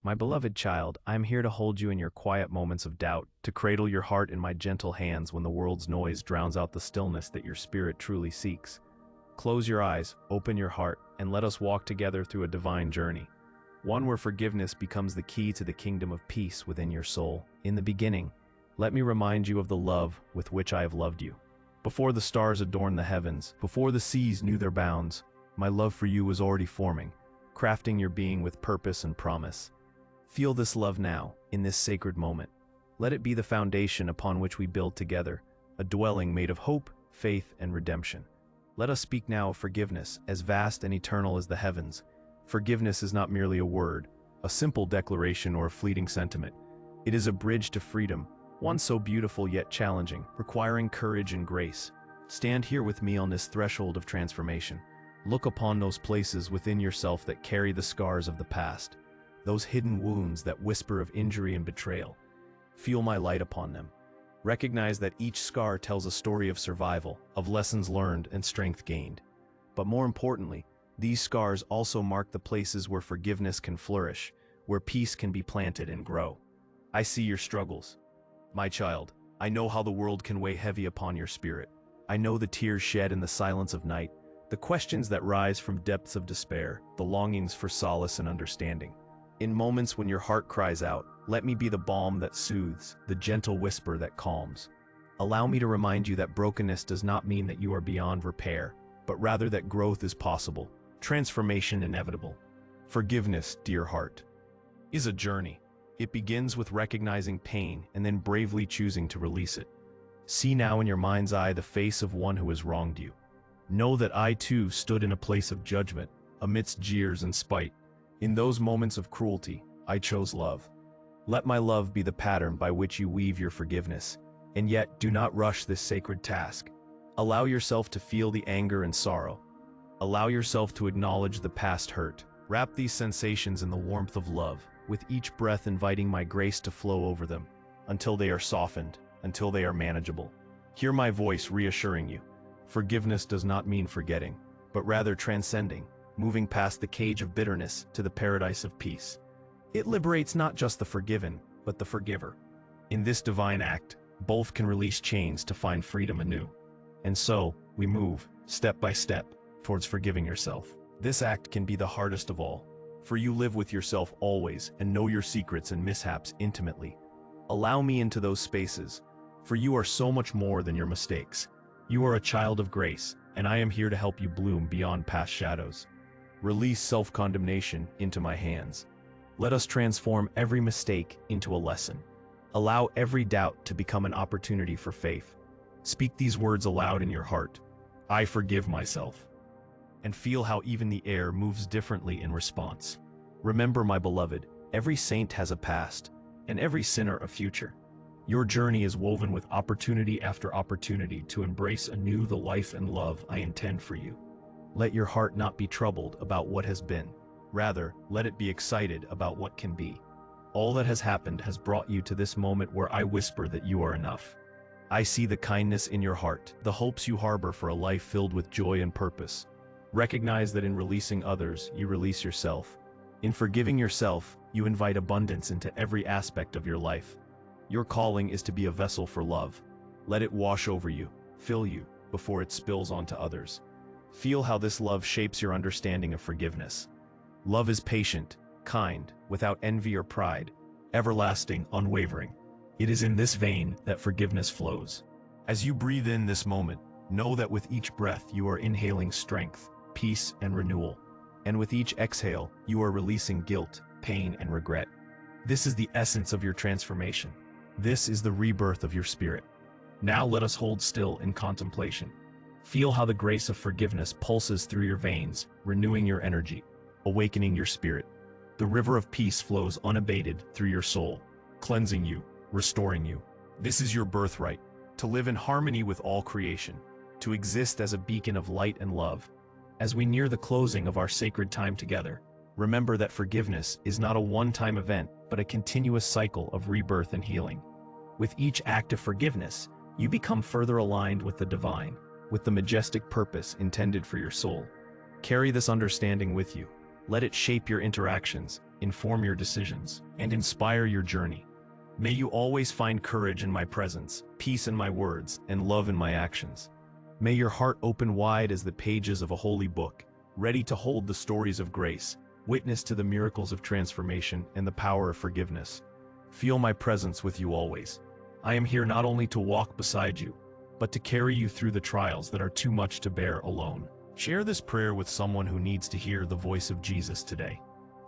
My beloved child, I am here to hold you in your quiet moments of doubt, to cradle your heart in my gentle hands when the world's noise drowns out the stillness that your spirit truly seeks. Close your eyes, open your heart, and let us walk together through a divine journey. One where forgiveness becomes the key to the kingdom of peace within your soul. In the beginning, let me remind you of the love with which I have loved you. Before the stars adorned the heavens, before the seas knew their bounds, my love for you was already forming, crafting your being with purpose and promise. Feel this love now, in this sacred moment. Let it be the foundation upon which we build together, a dwelling made of hope, faith, and redemption. Let us speak now of forgiveness, as vast and eternal as the heavens. Forgiveness is not merely a word, a simple declaration or a fleeting sentiment. It is a bridge to freedom, one so beautiful yet challenging, requiring courage and grace. Stand here with me on this threshold of transformation. Look upon those places within yourself that carry the scars of the past, those hidden wounds that whisper of injury and betrayal. Feel my light upon them. Recognize that each scar tells a story of survival, of lessons learned and strength gained. But more importantly, these scars also mark the places where forgiveness can flourish, where peace can be planted and grow. I see your struggles. My child, I know how the world can weigh heavy upon your spirit. I know the tears shed in the silence of night, the questions that rise from depths of despair, the longings for solace and understanding. In moments when your heart cries out, let me be the balm that soothes, the gentle whisper that calms. Allow me to remind you that brokenness does not mean that you are beyond repair, but rather that growth is possible, transformation inevitable. Forgiveness, dear heart, is a journey. It begins with recognizing pain and then bravely choosing to release it. See now in your mind's eye the face of one who has wronged you. Know that I too stood in a place of judgment, amidst jeers and spite. In those moments of cruelty, I chose love. Let my love be the pattern by which you weave your forgiveness, and yet do not rush this sacred task. Allow yourself to feel the anger and sorrow. Allow yourself to acknowledge the past hurt. Wrap these sensations in the warmth of love, with each breath inviting my grace to flow over them, until they are softened, until they are manageable. Hear my voice reassuring you. Forgiveness does not mean forgetting, but rather transcending, moving past the cage of bitterness to the paradise of peace. It liberates not just the forgiven, but the forgiver. In this divine act, both can release chains to find freedom anew. And so, we move, step by step, towards forgiving yourself. This act can be the hardest of all, for you live with yourself always and know your secrets and mishaps intimately. Allow me into those spaces, for you are so much more than your mistakes. You are a child of grace, and I am here to help you bloom beyond past shadows. Release self-condemnation into my hands. Let us transform every mistake into a lesson. Allow every doubt to become an opportunity for faith. Speak these words aloud in your heart. I forgive myself. And feel how even the air moves differently in response. Remember, my beloved, every saint has a past, and every sinner a future. Your journey is woven with opportunity after opportunity to embrace anew the life and love I intend for you. Let your heart not be troubled about what has been. Rather, let it be excited about what can be. All that has happened has brought you to this moment where I whisper that you are enough. I see the kindness in your heart, the hopes you harbor for a life filled with joy and purpose. Recognize that in releasing others, you release yourself. In forgiving yourself, you invite abundance into every aspect of your life. Your calling is to be a vessel for love. Let it wash over you, fill you, before it spills onto others. Feel how this love shapes your understanding of forgiveness. Love is patient, kind, without envy or pride, everlasting, unwavering. It is in this vein that forgiveness flows. As you breathe in this moment, know that with each breath you are inhaling strength, peace, and renewal. And with each exhale, you are releasing guilt, pain, and regret. This is the essence of your transformation. This is the rebirth of your spirit. Now let us hold still in contemplation. Feel how the grace of forgiveness pulses through your veins, renewing your energy, awakening your spirit. The river of peace flows unabated through your soul, cleansing you, restoring you. This is your birthright, to live in harmony with all creation, to exist as a beacon of light and love. As we near the closing of our sacred time together, remember that forgiveness is not a one-time event, but a continuous cycle of rebirth and healing. With each act of forgiveness, you become further aligned with the divine, with the majestic purpose intended for your soul. Carry this understanding with you. Let it shape your interactions, inform your decisions, and inspire your journey. May you always find courage in my presence, peace in my words, and love in my actions. May your heart open wide as the pages of a holy book, ready to hold the stories of grace, witness to the miracles of transformation and the power of forgiveness. Feel my presence with you always. I am here not only to walk beside you, but to carry you through the trials that are too much to bear alone. Share this prayer with someone who needs to hear the voice of Jesus today.